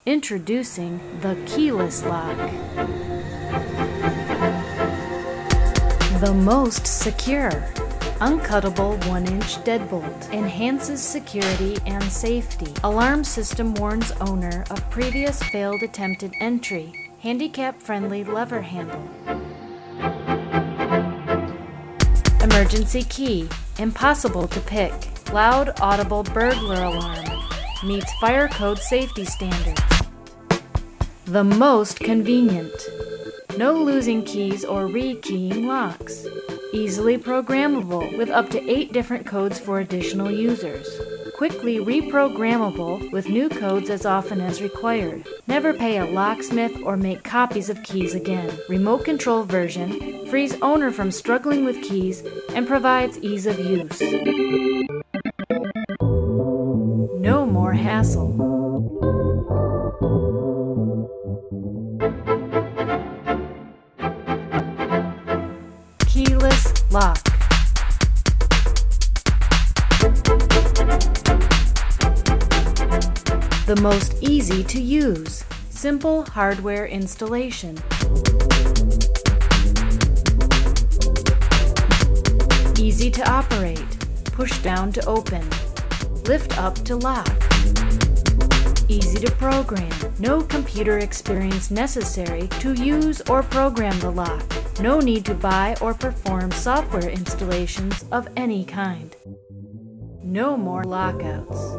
Introducing the keyless lock. The most secure. Uncuttable 1-inch deadbolt. Enhances security and safety. Alarm system warns owner of previous failed attempted entry. Handicap-friendly lever handle. Emergency key. Impossible to pick. Loud audible burglar alarm. Meets fire code safety standards. The most convenient. No losing keys or rekeying locks. Easily programmable with up to 8 different codes for additional users. Quickly reprogrammable with new codes as often as required. Never pay a locksmith or make copies of keys again. Remote control version frees owner from struggling with keys and provides ease of use. No more hassle. Keyless lock. The most easy to use. Simple hardware installation. Easy to operate. Push down to open. Lift up to lock. Easy to program. No computer experience necessary to use or program the lock. No need to buy or perform software installations of any kind. No more lockouts.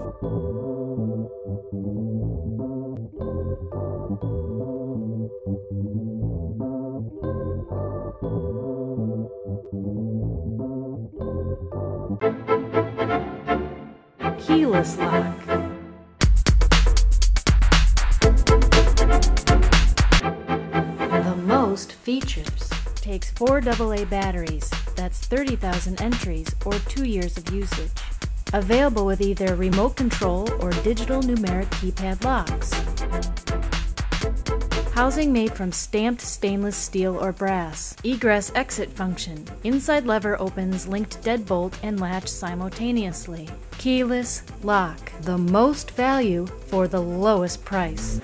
Keyless lock. The most features. Takes 4 AA batteries, that's 30,000 entries or 2 years of usage. Available with either remote control or digital numeric keypad locks. Housing made from stamped stainless steel or brass. Egress exit function. Inside lever opens linked deadbolt and latch simultaneously. Keyless lock. The most value for the lowest price.